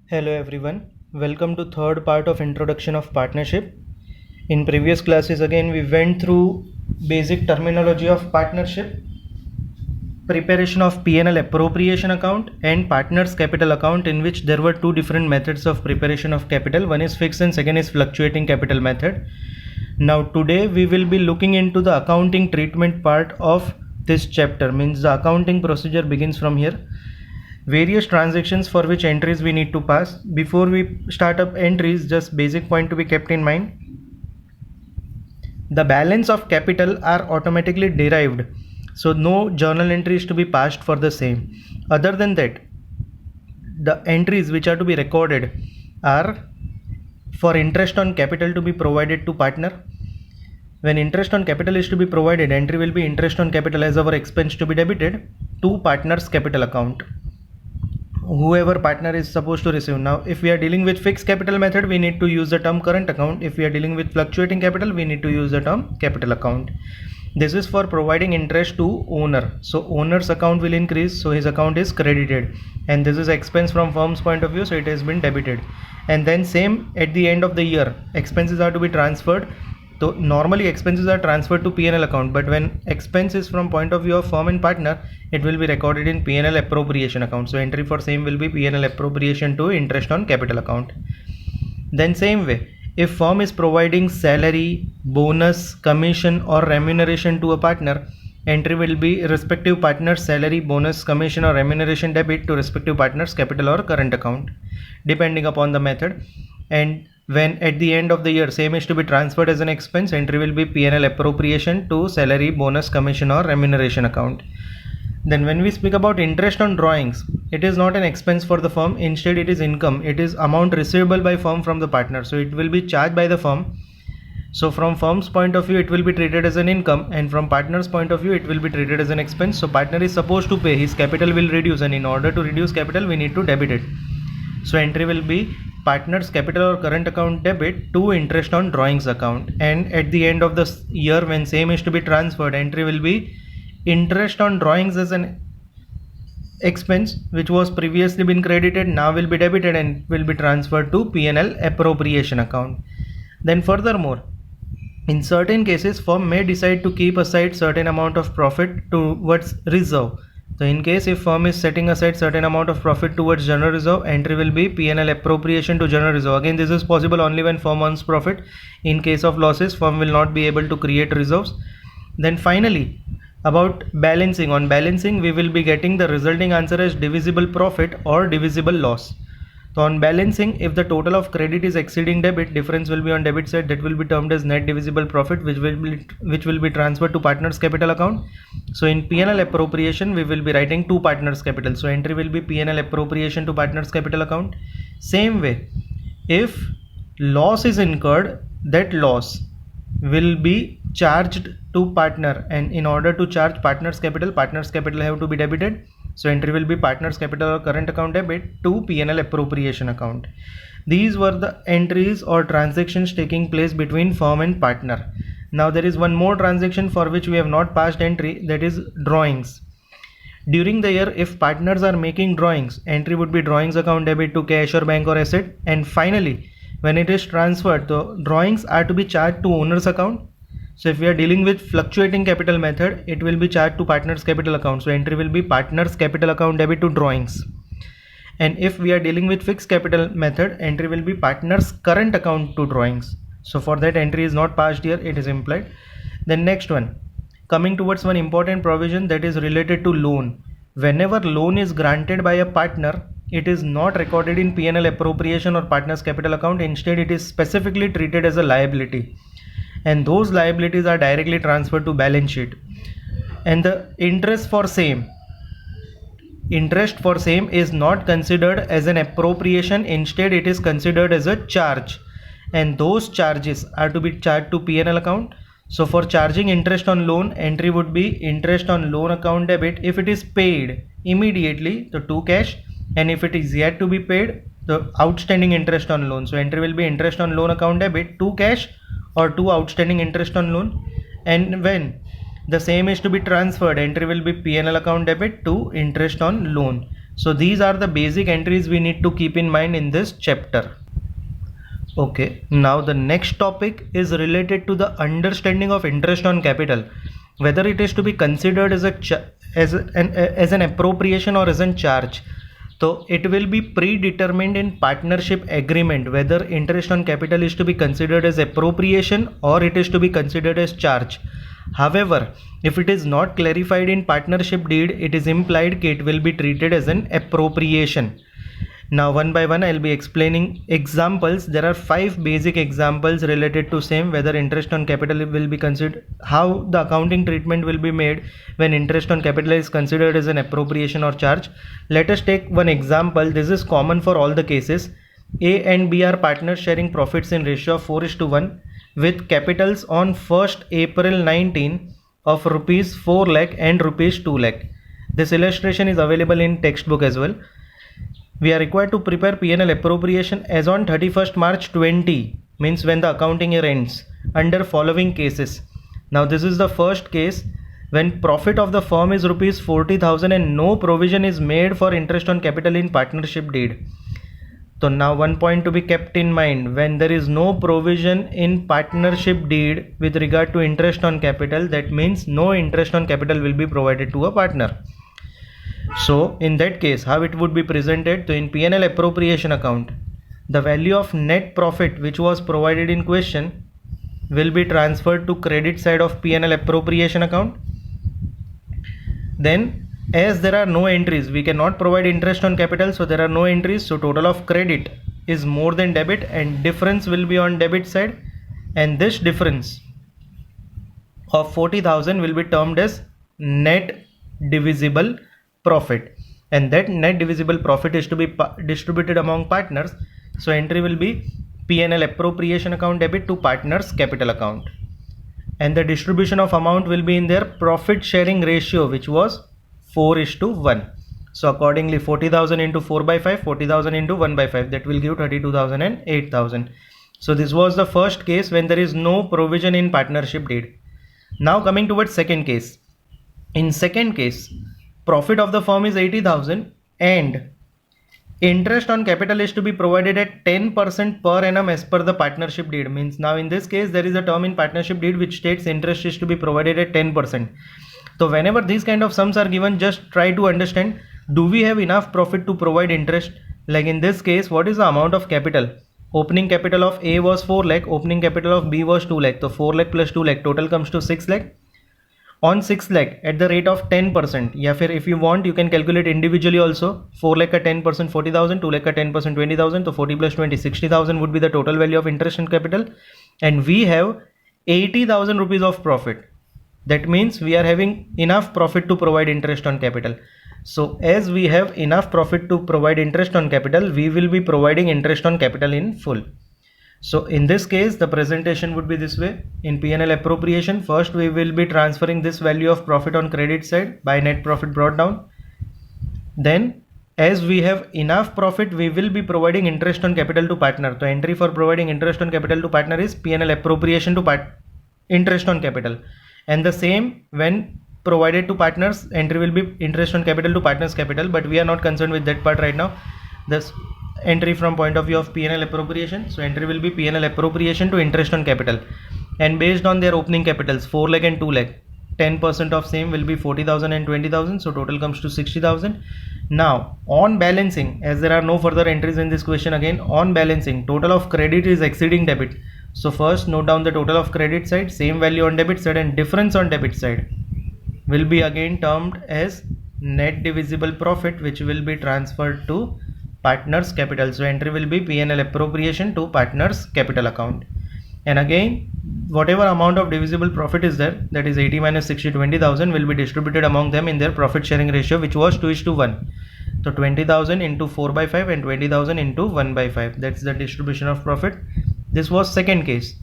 Hello everyone, welcome to third part of introduction of partnership. In previous classes again we went through basic terminology of partnership, preparation of P&L appropriation account and partners capital account, in which there were two different methods of preparation of capital. One is fixed and second is fluctuating capital method. Now today we will be looking into the accounting treatment part of this chapter, means the accounting procedure begins from here. Various transactions for which entries we need to pass. Before we start up entries, just basic point to be kept in mind. The balance of capital are automatically derived, so no journal entry is to be passed for the same. Other than that, the entries which are to be recorded are for interest on capital to be provided to partner. When interest on capital is to be provided, entry will be interest on capital as our expense to be debited to partner's capital account, whoever partner is supposed to receive. Now if we are dealing with fixed capital method, we need to use the term current account. If we are dealing with fluctuating capital, we need to use the term capital account. This is for providing interest to owner, so owner's account will increase, so his account is credited, and this is expense from firm's point of view, so it has been debited. And then same at the end of the year, expenses are to be transferred. So normally expenses are transferred to P&L account, but when expense is from point of view of firm and partner, it will be recorded in P&L appropriation account. So entry for same will be P&L appropriation to interest on capital account. Then same way, if firm is providing salary, bonus, commission or remuneration to a partner, entry will be respective partner's salary, bonus, commission or remuneration debit to respective partner's capital or current account, depending upon the method. And when at the end of the year same is to be transferred as an expense, entry will be P&L appropriation to salary, bonus, commission or remuneration account. Then when we speak about interest on drawings, it is not an expense for the firm, instead it is income. It is amount receivable by firm from the partner, so it will be charged by the firm. So from firm's point of view it will be treated as an income, and from partner's point of view it will be treated as an expense. So partner is supposed to pay, his capital will reduce, and in order to reduce capital we need to debit it. So entry will be partner's capital or current account debit to interest on drawings account. And at the end of the year when same is to be transferred, entry will be interest on drawings as an expense which was previously been credited, now will be debited and will be transferred to P&L appropriation account. Then furthermore, in certain cases firm may decide to keep aside certain amount of profit towards reserve. So in case if firm is setting aside certain amount of profit towards general reserve, entry will be P&L appropriation to general reserve. Again, this is possible only when firm earns profit. In case of losses, firm will not be able to create reserves. Then finally, about balancing. On balancing, we will be getting the resulting answer as divisible profit or divisible loss. So on balancing, if the total of credit is exceeding debit, difference will be on debit side, that will be termed as net divisible profit, which will be transferred to partner's capital account. So in P&L appropriation, we will be writing to partner's capital. So entry will be P&L appropriation to partner's capital account. Same way, if loss is incurred, that loss will be charged to partner, and in order to charge partner's capital have to be debited. So entry will be partner's capital or current account debit to P&L appropriation account. These were the entries or transactions taking place between firm and partner. Now there is one more transaction for which we have not passed entry, that is drawings. During the year, if partners are making drawings, entry would be drawings account debit to cash or bank or asset. And finally, when it is transferred, the drawings are to be charged to owner's account. So if we are dealing with fluctuating capital method, it will be charged to partner's capital account. So entry will be partner's capital account debit to drawings. And if we are dealing with fixed capital method, entry will be partner's current account to drawings. So for that, entry is not passed here, it is implied. Then next one, coming towards one important provision, that is related to loan. Whenever loan is granted by a partner, it is not recorded in P&L appropriation or partner's capital account. Instead, it is specifically treated as a liability, and those liabilities are directly transferred to balance sheet. And the interest for same is not considered as an appropriation, instead it is considered as a charge, and those charges are to be charged to P&L account. So for charging interest on loan, entry would be interest on loan account debit if it is paid immediately, so to cash, and if it is yet to be paid, the outstanding interest on loan. So entry will be interest on loan account debit to cash or to outstanding interest on loan. And when the same is to be transferred, entry will be P&L account debit to interest on loan. So these are the basic entries we need to keep in mind in this chapter. Okay, now the next topic is related to the understanding of interest on capital, whether it is to be considered as an appropriation or as a charge. So it will be predetermined in partnership agreement whether interest on capital is to be considered as appropriation or it is to be considered as charge. However, if it is not clarified in partnership deed, it is implied that it will be treated as an appropriation. Now one by one I'll be explaining examples. There are 5 basic examples related to same, whether interest on capital will be considered, how the accounting treatment will be made when interest on capital is considered as an appropriation or charge. Let us take one example. This is common for all the cases. A and B are partners sharing profits in ratio of 4:1 with capitals on 1st April 19 of rupees 4 lakh and rupees 2 lakh. This illustration is available in textbook as well. We are required to prepare P&L appropriation as on 31st March 20, means when the accounting year ends, under following cases. Now this is the first case when profit of the firm is rupees 40,000 and no provision is made for interest on capital in partnership deed. So now one point to be kept in mind, when there is no provision in partnership deed with regard to interest on capital, that means no interest on capital will be provided to a partner. So in that case, how it would be presented? So in P&L appropriation account, the value of net profit which was provided in question will be transferred to credit side of P&L appropriation account. Then as there are no entries, we cannot provide interest on capital, so there are no entries, so total of credit is more than debit and difference will be on debit side, and this difference of 40,000 will be termed as net divisible profit, and that net divisible profit is to be distributed among partners. So entry will be P&L appropriation account debit to partners capital account, and the distribution of amount will be in their profit sharing ratio, which was 4:1. So accordingly 40,000 into 4/5, 40,000 into 1/5, that will give 32,000 and 8,000. So this was the first case when there is no provision in partnership deed. Now coming towards second case. In second case, profit of the firm is 80,000 and interest on capital is to be provided at 10% per annum as per the partnership deed. Means now in this case there is a term in partnership deed which states interest is to be provided at 10%. So whenever these kind of sums are given, just try to understand, do we have enough profit to provide interest? Like in this case, what is the amount of capital? Opening capital of A was 4 lakh, opening capital of B was 2 lakh. So 4 lakh plus 2 lakh total comes to 6 lakh. On 6 lakh at the rate of 10%, या फिर if you want you can calculate individually also. 4 lakh का 10% 40,000, 2 lakh का 10% 20,000, so 40 plus 20 60,000 would be the total value of interest and capital, and we have 80,000 rupees of profit. That means we are having enough profit to provide interest on capital. So as we have enough profit to provide interest on capital, we will be providing interest on capital in full. So in this case the presentation would be this way. In P&L appropriation, first we will be transferring this value of profit on credit side by net profit brought down. Then as we have enough profit, we will be providing interest on capital to partner. So entry for providing interest on capital to partner is P&L appropriation to interest on capital, and the same when provided to partners, entry will be interest on capital to partners capital, but we are not concerned with that part right now. This entry from point of view of P&L appropriation, so entry will be P&L appropriation to interest on capital, and based on their opening capitals 4 lakh and 2 lakh, 10% of same will be 40,000 and 20,000, so total comes to 60,000. Now on balancing, as there are no further entries in this question, again on balancing total of credit is exceeding debit. So first note down the total of credit side, same value on debit side, and difference on debit side will be again termed as net divisible profit, which will be transferred to partners capital. So entry will be P&L appropriation to partners capital account, and again whatever amount of divisible profit is there, that is 80 minus 60 20,000, will be distributed among them in their profit sharing ratio, which was 2:1. So 20,000 into 4/5 and 20,000 into 1/5, that's the distribution of profit. This was second case.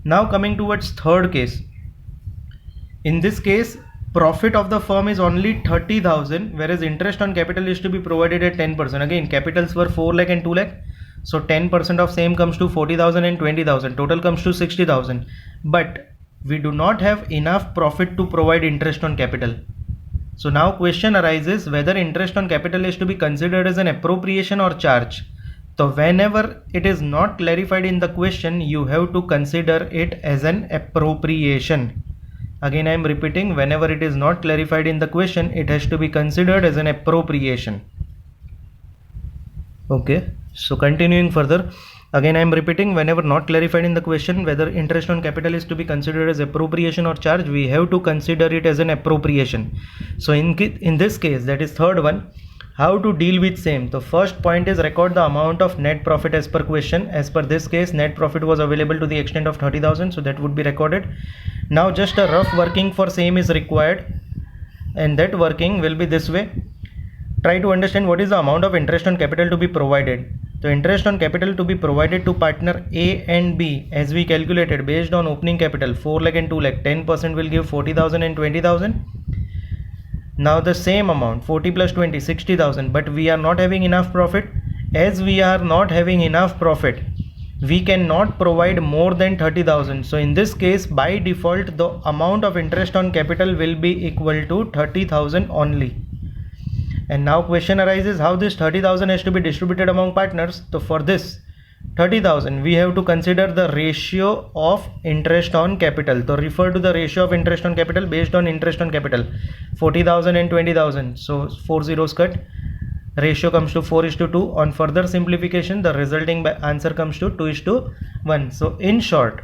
Now coming towards third case. In this case profit of the firm is only 30,000, whereas interest on capital is to be provided at 10%. Again capitals were 4 lakh and 2 lakh, so 10% of same comes to 40,000 and 20,000, total comes to 60,000, but we do not have enough profit to provide interest on capital. So now question arises whether interest on capital is to be considered as an appropriation or charge. So whenever it is not clarified in the question, you have to consider it as an appropriation. Again I am repeating, whenever it is not clarified in the question, it has to be considered as an appropriation. Okay, so continuing further, again I am repeating, whenever not clarified in the question whether interest on capital is to be considered as appropriation or charge, we have to consider it as an appropriation. So in this case, that is third one, how to deal with same. The first point is record the amount of net profit as per question. As per this case, net profit was available to the extent of 30,000, so that would be recorded. Now just a rough working for same is required, and that working will be this way. Try to understand what is the amount of interest on capital to be provided. The interest on capital to be provided to partner A and B, as we calculated based on opening capital 4 lakh and 2 lakh, 10% will give 40,000 and 20,000. Now the same amount 40 plus 20, 60,000, but we are not having enough profit. As we are not having enough profit, we cannot provide more than 30,000. So in this case, by default, the amount of interest on capital will be equal to 30,000 only. And now question arises how this 30,000 has to be distributed among partners. So for this 30,000, we have to consider the ratio of interest on capital. So refer to the ratio of interest on capital based on interest on capital, 40,000 and 20,000. So 4 zeros cut. Ratio comes to 4:2. On further simplification, the resulting answer comes to 2:1. So in short,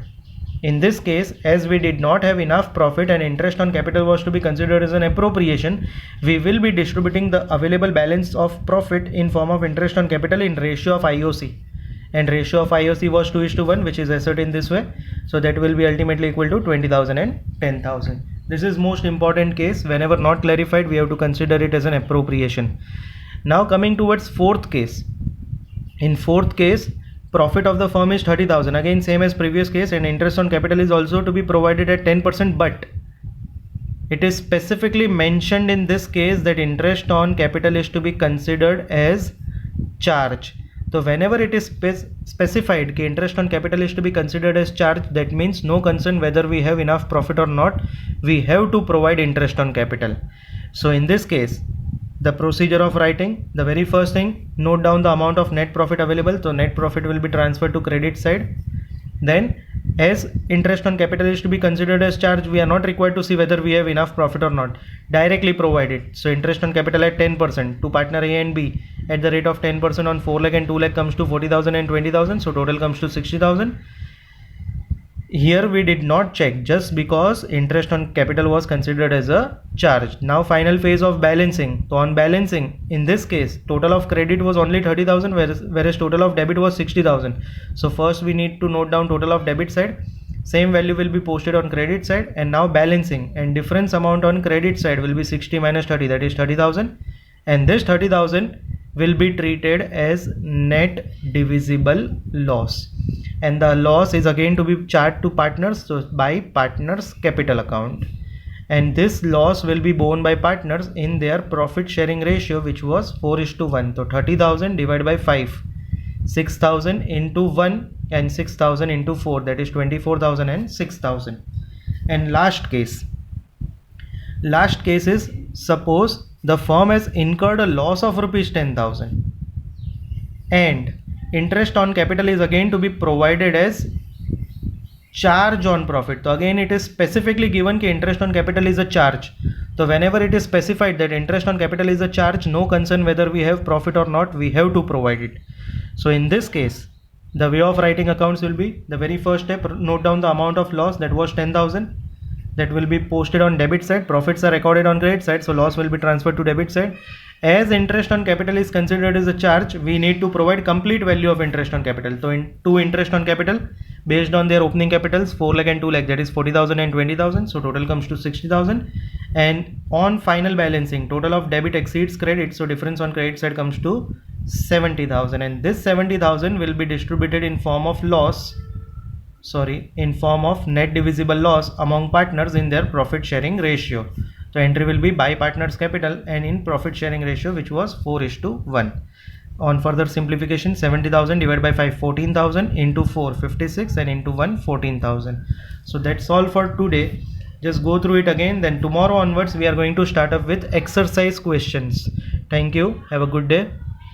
in this case, as we did not have enough profit and interest on capital was to be considered as an appropriation, we will be distributing the available balance of profit in form of interest on capital in ratio of IOC. And ratio of IOC was 2:1, which is asset in this way. So that will be ultimately equal to 20,000 and 10,000. This is most important case. Whenever not clarified, we have to consider it as an appropriation. Now coming towards fourth case. In fourth case, profit of the firm is 30,000. Again same as previous case, and interest on capital is also to be provided at 10%, but it is specifically mentioned in this case that interest on capital is to be considered as charge. So whenever it is specified that interest on capital is to be considered as charge, that means no concern whether we have enough profit or not, we have to provide interest on capital. So in this case, the procedure of writing, the very first thing, note down the amount of net profit available. So net profit will be transferred to credit side. Then as interest on capital is to be considered as charge, we are not required to see whether we have enough profit or not, directly provided. So interest on capital at 10% to partner A and B at the rate of 10% on 4 lakh and 2 lakh comes to 40,000 and 20,000. So total comes to 60,000. Here we did not check just because interest on capital was considered as a charge. Now final phase of balancing. So on balancing, in this case, total of credit was only 30,000, whereas total of debit was 60,000. So first we need to note down total of debit side. Same value will be posted on credit side, and now balancing, and difference amount on credit side will be 60 minus 30, that is 30,000, and this 30,000 will be treated as net divisible loss, and the loss is again to be charged to partners, so by partners capital account, and this loss will be borne by partners in their profit sharing ratio, which was 4:1. So 30,000 divided by 5, 6,000 into 1 and 6,000 into 4, that is 24,000 and 6,000. And last case is, suppose the firm has incurred a loss of rupees 10,000 and interest on capital is again to be provided as charge on profit. So again it is specifically given that interest on capital is a charge. So whenever it is specified that interest on capital is a charge, no concern whether we have profit or not, we have to provide it. So in this case, the way of writing accounts will be, the very first step, note down the amount of loss, that was 10,000, that will be posted on debit side. Profits are recorded on credit side, so loss will be transferred to debit side. As interest on capital is considered as a charge, we need to provide complete value of interest on capital. So to interest on capital based on their opening capitals 4 lakh and 2 lakh, that is 40,000 and 20,000, so total comes to 60,000. And on final balancing, total of debit exceeds credit, so difference on credit side comes to 70,000, and this 70,000 will be distributed in form of net divisible loss among partners in their profit sharing ratio. So entry will be by partners capital and in profit sharing ratio, which was 4:1. On further simplification, 70,000 divided by 5, 14,000, into 4, 56, and into 1, 14,000. So that's all for today. just go through it again. Then tomorrow onwards we are going to start up with exercise questions. Thank you. Have a good day.